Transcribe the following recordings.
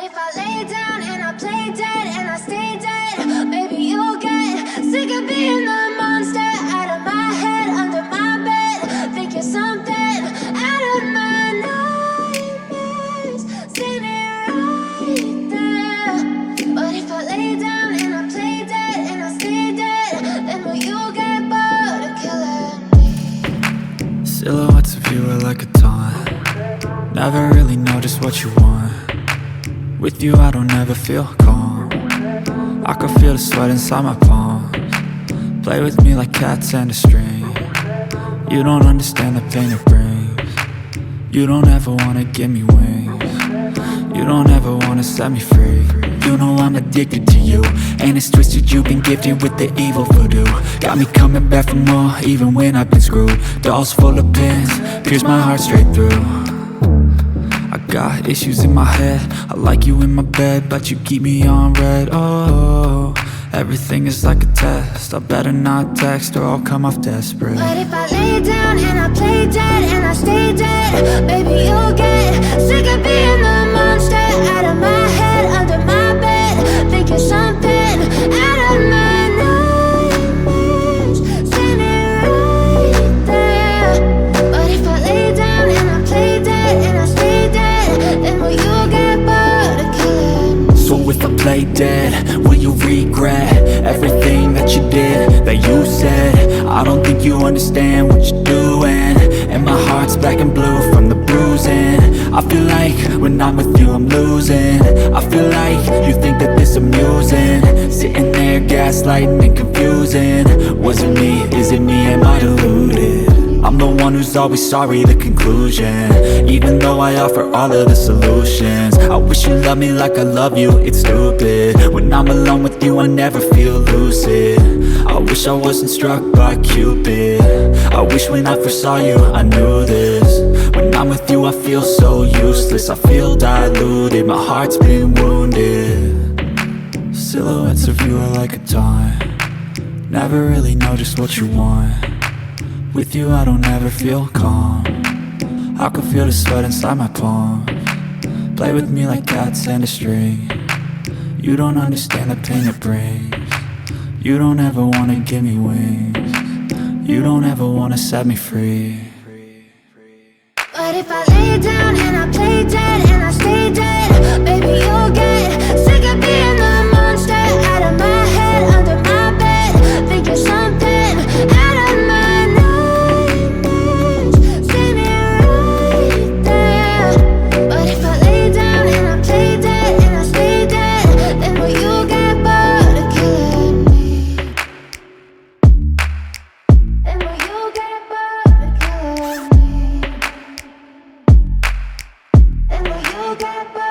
But if I lay down and I play dead and I stay dead, maybe you'll get sick of being the monster out of my head, under my bed. Think you're something out of my nightmares, standing right there. But if I lay down and I play dead and I stay dead, then will you get bored of killing me? Silhouettes of you are like a taunt. Never really know just what you want. With you I don't ever feel calm. I can feel the sweat inside my palms. Play with me like cats and a string. You don't understand the pain it brings. You don't ever wanna give me wings. You don't ever wanna set me free. You know I'm addicted to you, and it's twisted, you've been gifted with the evil voodoo. Got me coming back for more, even when I've been screwed. Dolls full of pins, pierce my heart straight through. I got issues in my head, I like you in my bed, but you keep me on red. Oh, everything is like a test, I better not text or I'll come off desperate. But if I lay down and I play dead and I stay dead, maybe you'll get sick of being the monster out of my head, under my bed. Think you're something out of my nightmares, standing right there. But if I lay down and I play dead and I stay dead, then will you get bored of killing me? So if I play dead, will you regret everything that you did, that you said? I don't think you understand what you're doing, and my heart's black and blue from the bruising. I feel like when I'm with you I'm losing. I feel like you think that this amusing, sitting there gaslighting and confusing. Was it me? Is it me? Am I deluded? I'm the one who's always sorry, the conclusion, even though I offer all of the solutions. I wish you loved me like I love you, it's stupid. When I'm alone with you I never feel lucid. I wish I wasn't struck by Cupid. I wish when I first saw you I knew this. When I'm with you I feel so useless, I feel diluted, my heart's been wounded. Silhouettes of you are like a taunt. Never really know just what you want. With you I don't ever feel calm. I can feel the sweat inside my palms. Play with me like cats and a string. You don't understand the pain it brings. You don't ever wanna give me wings. You don't ever wanna set me free. But if I lay down and I play dead and I stay dead, maybe you'll get sick of being the monster out of my head, under my bed. Think you're something out of my nightmares, standing right there. But if I lay down and I play dead and I stay dead, then will you get bored of killing me? Then will you get bored of killing me? And will you get bored?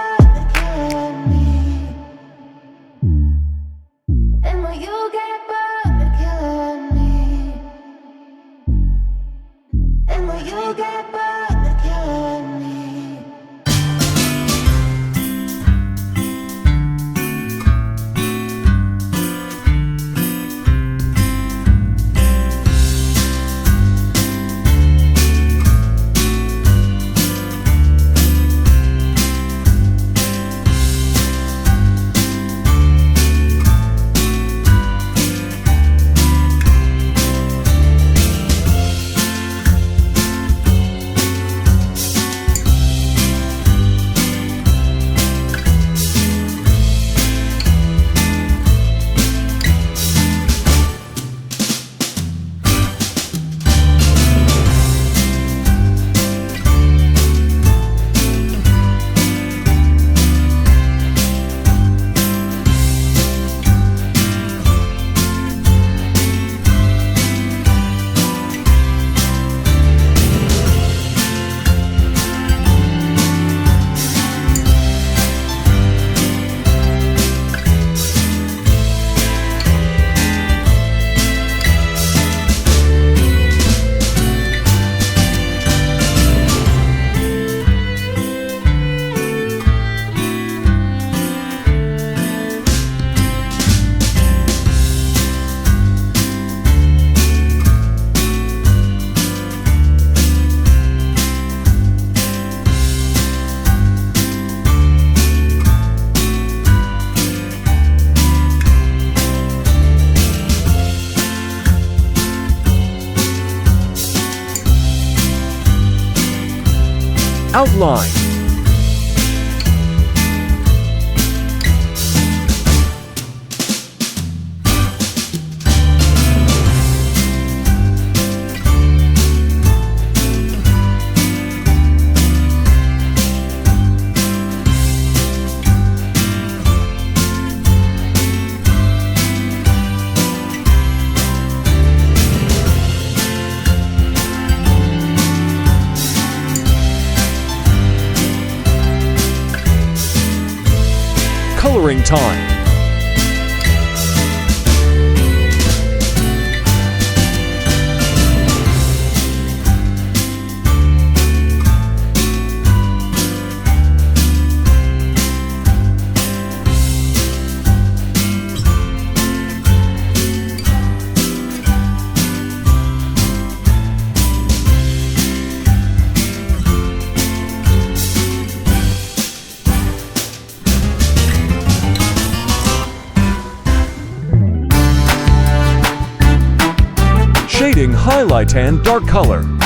Outline. Coloring time. Shading, highlight, and dark color.